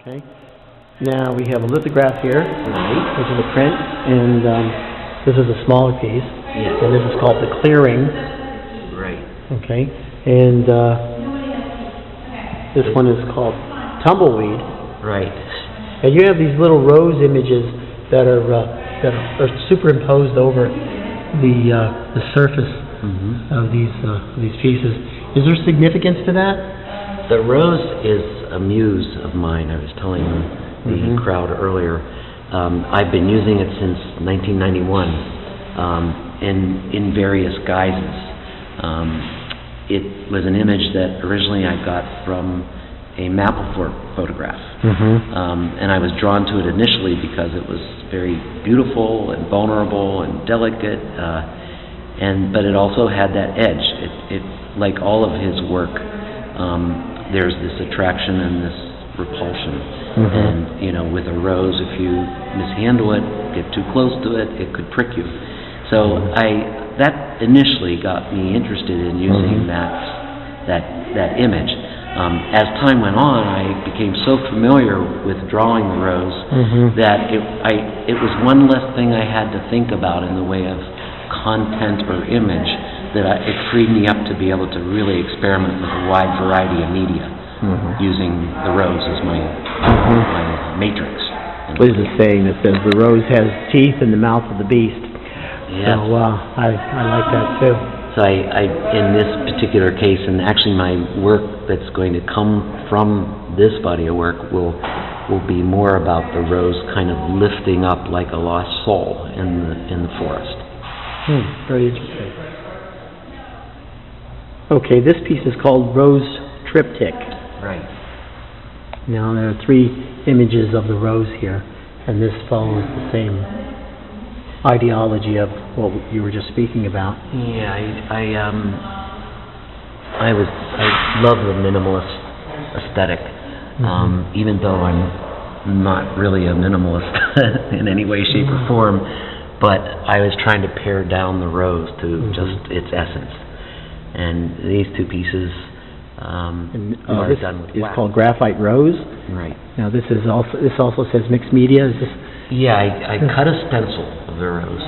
Okay. Now we have a lithograph here, which is a print, and this is a smaller piece, and this is called the clearing. Right. Okay. And this one is called tumbleweed. Right. And you have these little rose images that are superimposed over the surface of these pieces. Is there significance to that? The rose is a muse of mine. I was telling the crowd earlier. I've been using it since 1991 in various guises. It was an image that originally I got from a Mapplethorpe photograph. And I was drawn to it initially because it was very beautiful and vulnerable and delicate, but it also had that edge. It like all of his work, there's this attraction and this repulsion. And, you know, with a rose, if you mishandle it, get too close to it, it could prick you. So that initially got me interested in using that image. As time went on, I became so familiar with drawing the rose that it was one less thing I had to think about in the way of content or image, that it freed me up to be able to really experiment with a wide variety of media, using the rose as my matrix. There's a saying that says the rose has teeth in the mouth of the beast. Yes. So I like that too. So I in this particular case, and actually my work that's going to come from this body of work will be more about the rose kind of lifting up like a lost soul in the forest. Very interesting. Okay, this piece is called Rose Triptych. Right. Now there are 3 images of the rose here, and this follows the same ideology of what you were just speaking about. Yeah, I love the minimalist aesthetic, even though I'm not really a minimalist in any way, shape, or form. But I was trying to pare down the rose to just its essence, and these 2 pieces are this done with is wax. called Graphite Rose. Right. Now this also says mixed media. Is this? Yeah, I cut a stencil of the rose,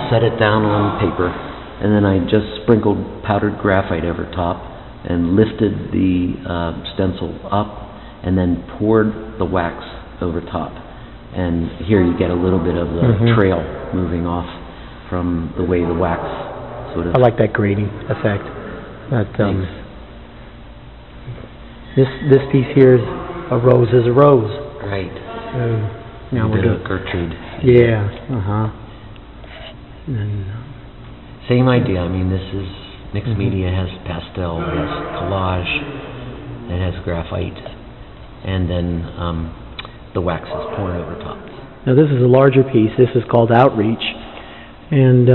set it down on paper, and then I just sprinkled powdered graphite over top and lifted the stencil up and then poured the wax over top. And here you get a little bit of the trail moving off from the way the wax sort of... I like that grading effect. This piece here is a rose is a rose. Right. Now a bit of Gertrude. Yeah. Same idea. I mean, this is mixed media. Has pastel, it has collage, it has graphite, and then the wax is poured over top. Now this is a larger piece. This is called Outreach, and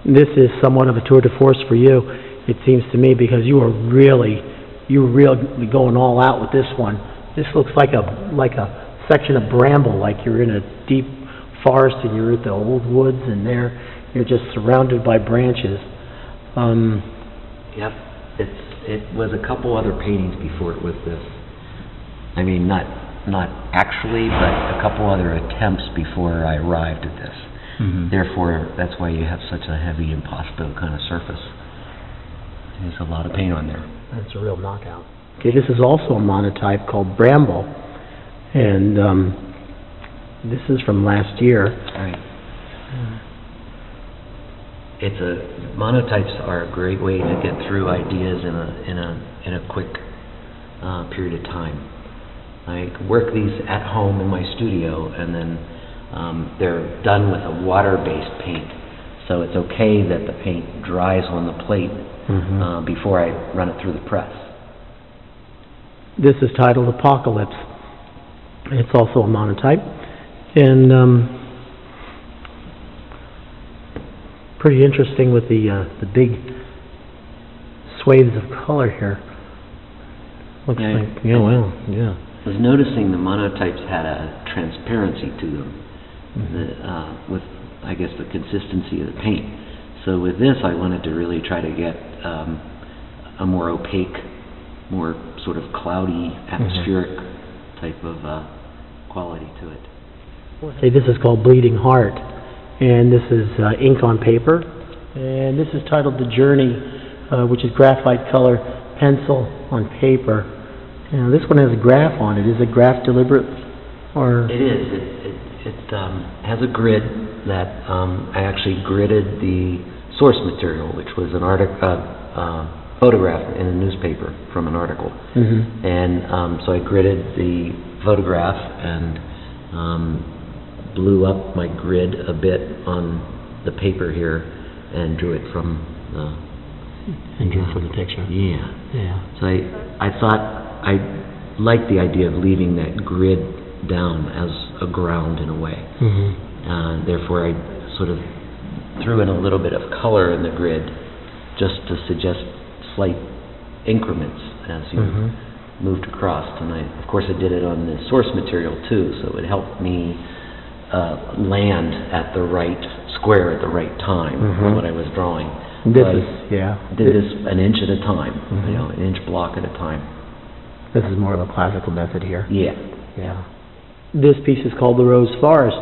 this is somewhat of a tour de force for you, it seems to me, because you were really going all out with this one. This looks like a section of bramble, like you're in a deep forest and you're at the old woods, and there you're just surrounded by branches. Yep, it was a couple other paintings before it was this. I mean, not actually, but a couple other attempts before I arrived at this. Therefore, that's why you have such a heavy impasto kind of surface. There's a lot of paint on there. That's a real knockout. Okay, this is also a monotype called Bramble, and this is from last year. Right. Monotypes are a great way to get through ideas in a quick period of time. I work these at home in my studio, and then they're done with a water-based paint, so it's okay that the paint dries on the plate before I run it through the press. This is titled Apocalypse. It's also a monotype, and pretty interesting with the big swathes of color here. Looks like, yeah, well, yeah. I was noticing the monotypes had a transparency to them, with, I guess, the consistency of the paint. So with this, I wanted to really try to get a more opaque, more sort of cloudy, atmospheric type of quality to it. Say this is called Bleeding Heart, and this is ink on paper, and this is titled The Journey, which is graphite color pencil on paper. And this one has a graph on it. Is it graph deliberate, or? It is. It has a grid that I actually gridded the source material, which was an photograph in a newspaper from an article. Mm-hmm. And so I gridded the photograph and blew up my grid a bit on the paper here and drew it from the picture. Yeah. Yeah. So I thought I liked the idea of leaving that grid down as a ground in a way. Mm-hmm. Therefore, I sort of threw in a little bit of color in the grid just to suggest slight increments as you moved across. And of course, I did it on the source material too, so it helped me land at the right square at the right time for what I was drawing. This so is, did this an inch at a time, an inch block at a time. This is more of a classical method here. Yeah. Yeah. This piece is called The Rose Forest,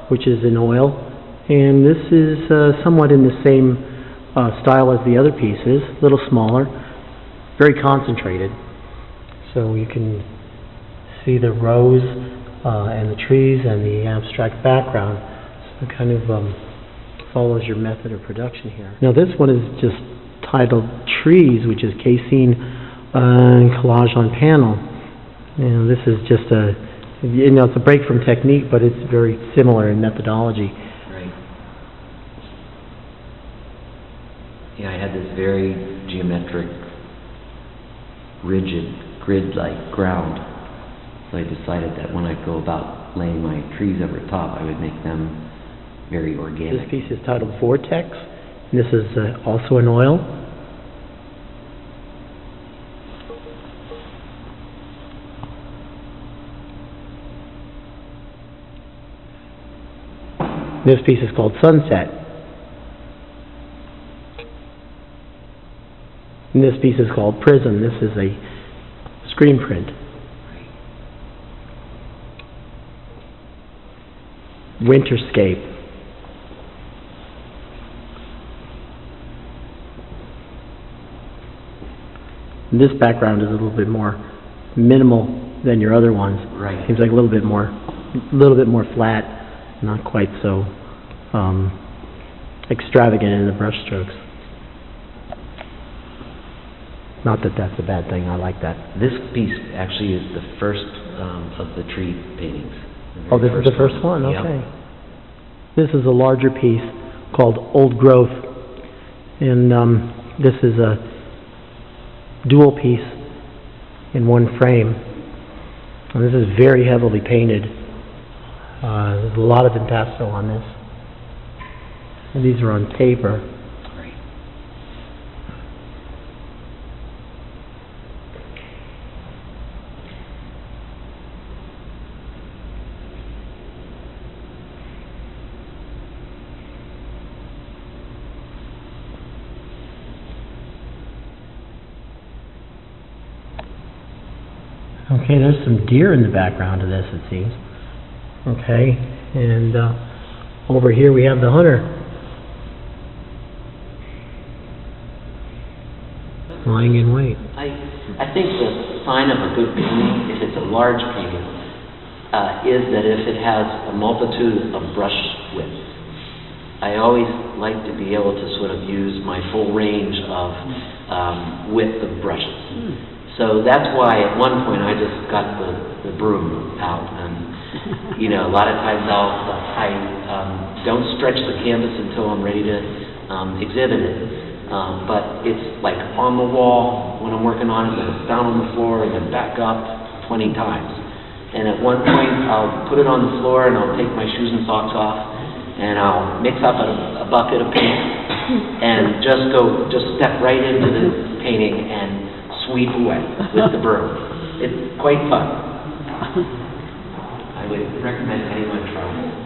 which is in oil, and this is somewhat in the same style as the other pieces, a little smaller, very concentrated. So you can see the rose and the trees and the abstract background. So it kind of follows your method of production here. Now this one is just titled Trees, which is casein and collage on panel. And this is just it's a break from technique, but it's very similar in methodology. Right. Yeah, I had this very geometric, rigid, grid-like ground. So I decided that when I go about laying my trees over top, I would make them very organic. This piece is titled Vortex. And this is also in oil. This piece is called Sunset. And this piece is called Prism. This is a screen print. Winterscape. And this background is a little bit more minimal than your other ones. Right. Seems like a little bit more flat. Not quite so extravagant in the brush strokes. Not that that's a bad thing, I like that. This piece actually is the first of the tree paintings. Oh, this is the first one? Yep. Okay. This is a larger piece called Old Growth. And this is a dual piece in one frame. And this is very heavily painted. There's a lot of impasto on this. And these are on paper. Great. Okay, there's some deer in the background of this, it seems. Okay, and over here we have the hunter. Lying in wait. I think the sign of a good painting, if it's a large painting, is that if it has a multitude of brush widths. I always like to be able to sort of use my full range of width of brushes. So that's why at one point I just got the broom out, and a lot of times I don't stretch the canvas until I'm ready to exhibit it. But it's like on the wall when I'm working on it, then it's down on the floor, and then back up 20 times. And at one point I'll put it on the floor and I'll take my shoes and socks off and I'll mix up a bucket of paint and just step right into the painting and sweep away with the broom. It's quite fun. I would recommend anyone try it.